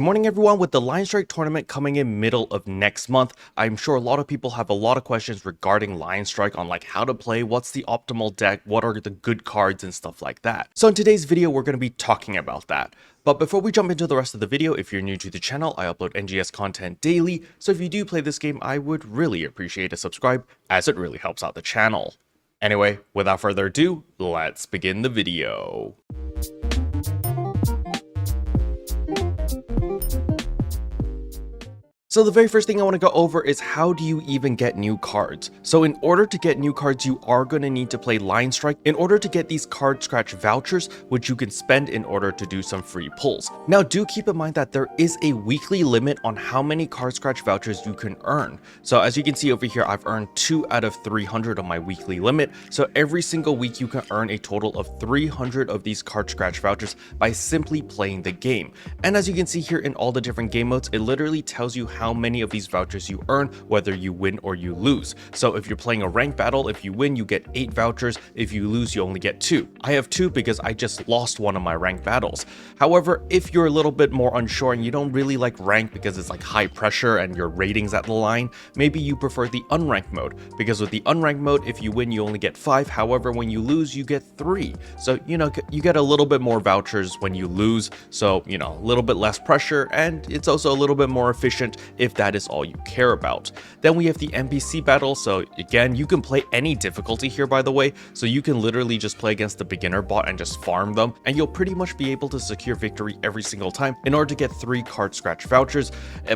Good morning everyone. With the Line Strike tournament coming in middle of next month, I'm sure a lot of people have a lot of questions regarding Line Strike on like how to play, what's the optimal deck, what are the good cards and stuff like that. So in today's video, we're going to be talking about that. But before we jump into the rest of the video, if you're new to the channel, I upload NGS content daily. So if you do play this game, I would really appreciate a subscribe as it really helps out the channel. Anyway, without further ado, let's begin the video. So the very first thing I want to go over is how do you even get new cards? So in order to get new cards, you are going to need to play Line Strike in order to get these card scratch vouchers, which you can spend in order to do some free pulls. Now do keep in mind that there is a weekly limit on how many card scratch vouchers you can earn. So as you can see over here, I've earned 2 out of 300 on my weekly limit. So every single week you can earn a total of 300 of these card scratch vouchers by simply playing the game. And as you can see here in all the different game modes, it literally tells you how many of these vouchers you earn, whether you win or you lose. So if you're playing a ranked battle, if you win, you get 8 vouchers. If you lose, you only get 2. I have 2 because I just lost one of my ranked battles. However, if you're a little bit more unsure and you don't really like rank because it's like high pressure and your ratings at the line, maybe you prefer the unranked mode, because with the unranked mode, if you win, you only get 5. However, when you lose, you get 3. So, you get a little bit more vouchers when you lose. So, a little bit less pressure, and it's also a little bit more efficient if that is all you care about. Then we have the NPC battle. So again, you can play any difficulty here, by the way. So you can literally just play against the beginner bot and just farm them, and you'll pretty much be able to secure victory every single time in order to get 3 card scratch vouchers.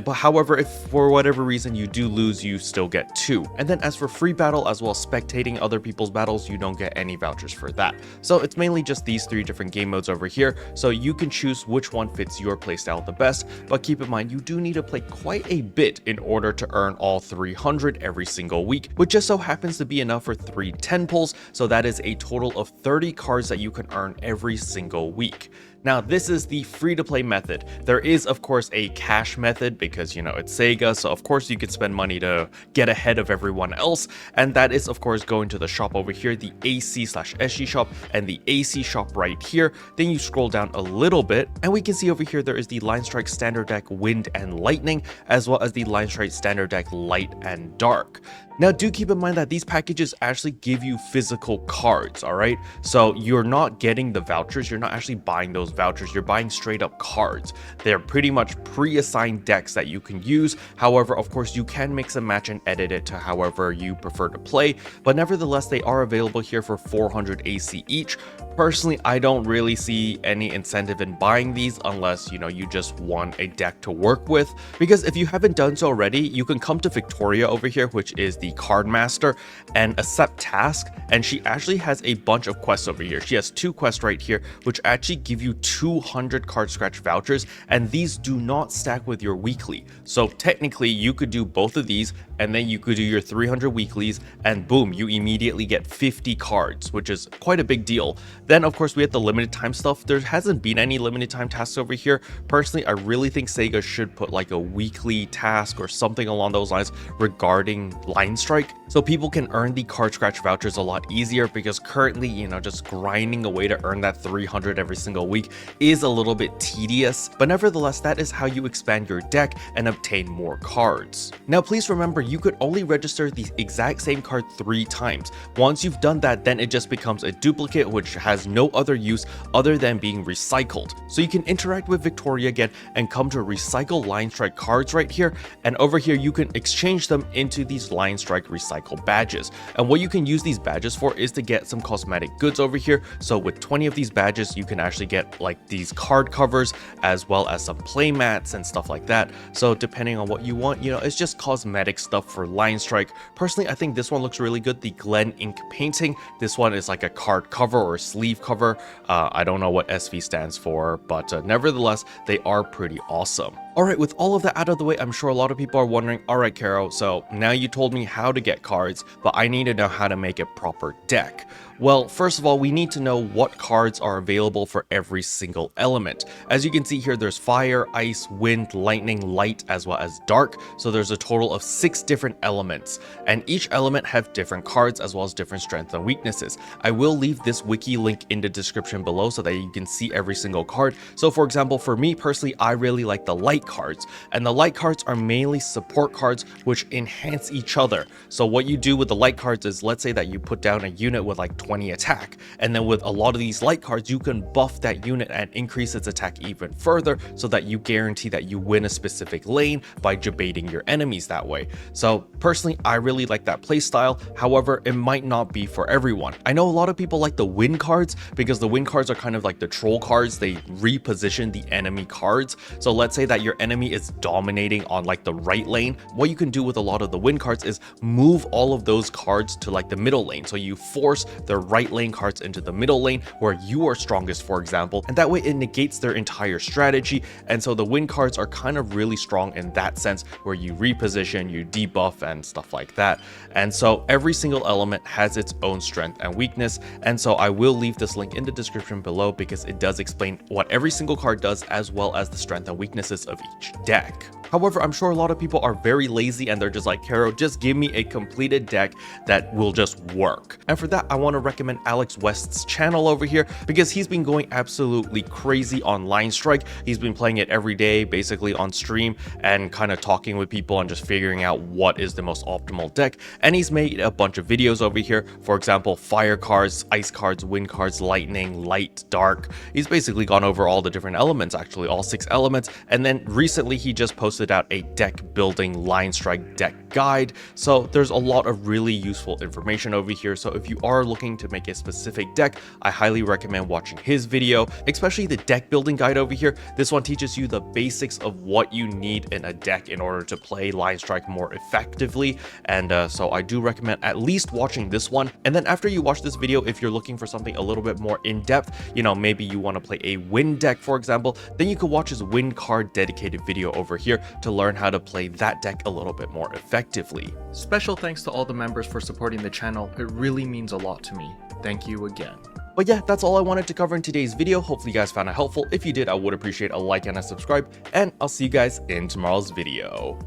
But however, if for whatever reason you do lose, you still get 2. And then as for free battle, as well as spectating other people's battles, you don't get any vouchers for that. So it's mainly just these 3 different game modes over here. So you can choose which one fits your playstyle the best. But keep in mind, you do need to play quite a bit in order to earn all 300 every single week, which just so happens to be enough for 3 10 pulls. So that is a total of 30 cards that you can earn every single week. Now, this is the free-to-play method. There is, of course, a cash method because, it's Sega, so of course you could spend money to get ahead of everyone else, and that is, of course, going to the shop over here, the AC/SG shop, and the AC shop right here. Then you scroll down a little bit, and we can see over here there is the Line Strike Standard Deck Wind and Lightning, as well as the Line Strike Standard Deck Light and Dark. Now, do keep in mind that these packages actually give you physical cards, alright? So you're not getting the vouchers, you're not actually buying those vouchers, you're buying straight up cards. They're pretty much pre-assigned decks that you can use. However, of course, you can mix and match and edit it to however you prefer to play, but nevertheless, they are available here for 400 AC each. Personally, I don't really see any incentive in buying these unless, you just want a deck to work with. Because if you haven't done so already, you can come to Victoria over here, which is the card master, and accept task. And she actually has a bunch of quests over here. She has 2 quests right here, which actually give you 200 card scratch vouchers. And these do not stack with your weekly. So technically, you could do both of these, and then you could do your 300 weeklies, and boom, you immediately get 50 cards, which is quite a big deal. Then, of course, we have the limited time stuff. There hasn't been any limited time tasks over here. Personally, I really think Sega should put like a weekly task or something along those lines regarding Line Strike, so people can earn the card scratch vouchers a lot easier, because currently, just grinding away to earn that 300 every single week is a little bit tedious. But nevertheless, that is how you expand your deck and obtain more cards. Now, please remember, you could only register the exact same card 3 times. Once you've done that, then it just becomes a duplicate, which has no other use other than being recycled. So you can interact with Victoria again and come to recycle Line Strike cards right here, and over here you can exchange them into these Line Strike recycle badges. And what you can use these badges for is to get some cosmetic goods over here. So with 20 of these badges, you can actually get like these card covers, as well as some play mats and stuff like that. So depending on what you want, it's just cosmetic stuff for Line Strike. Personally, I think this one looks really good, the Glen ink painting. This one is like a card cover or sleeve cover. I don't know what SV stands for, but nevertheless, they are pretty awesome. Alright, with all of that out of the way, I'm sure a lot of people are wondering, alright Karo, so now you told me how to get cards, but I need to know how to make a proper deck. Well, first of all, we need to know what cards are available for every single element. As you can see here, there's fire, ice, wind, lightning, light, as well as dark, so there's a total of 6 different elements, and each element have different cards as well as different strengths and weaknesses. I will leave this wiki link in the description below so that you can see every single card. So for example, for me personally, I really like the light cards, and the light cards are mainly support cards which enhance each other. So what you do with the light cards is, let's say that you put down a unit with like 20 attack, and then with a lot of these light cards you can buff that unit and increase its attack even further so that you guarantee that you win a specific lane by debating your enemies that way. So personally, I really like that playstyle. However, it might not be for everyone. I know a lot of people like the win cards because the win cards are kind of like the troll cards. They reposition the enemy cards. So let's say that your enemy is dominating on like the right lane. What you can do with a lot of the win cards is move all of those cards to like the middle lane. So you force the right lane cards into the middle lane where you are strongest, for example, and that way it negates their entire strategy. And so the win cards are kind of really strong in that sense, where you reposition, you debuff and stuff like that. And so every single element has its own strength and weakness, and so I will leave this link in the description below because it does explain what every single card does as well as the strength and weaknesses of each deck. However, I'm sure a lot of people are very lazy and they're just like, Karo, just give me a completed deck that will just work. And for that, I want to recommend AlexWest's channel over here because he's been going absolutely crazy on Line Strike. He's been playing it every day, basically on stream, and kind of talking with people and just figuring out what is the most optimal deck. And he's made a bunch of videos over here. For example, fire cards, ice cards, wind cards, lightning, light, dark. He's basically gone over all the different elements, actually all 6 elements. And then recently he just posted out a deck building Line Strike deck guide. So there's a lot of really useful information over here. So if you are looking to make a specific deck, I highly recommend watching his video, especially the deck building guide over here. This one teaches you the basics of what you need in a deck in order to play Line Strike more effectively. And so I do recommend at least watching this one. And then after you watch this video, if you're looking for something a little bit more in depth, you know, maybe you want to play a wind deck, for example, then you could watch his wind card dedicated video over here to learn how to play that deck a little bit more effectively. Special thanks to all the members for supporting the channel. It really means a lot to me. Thank you again. But yeah, that's all I wanted to cover in today's video. Hopefully you guys found it helpful. If you did, I would appreciate a like and a subscribe, and I'll see you guys in tomorrow's video.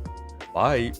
Bye.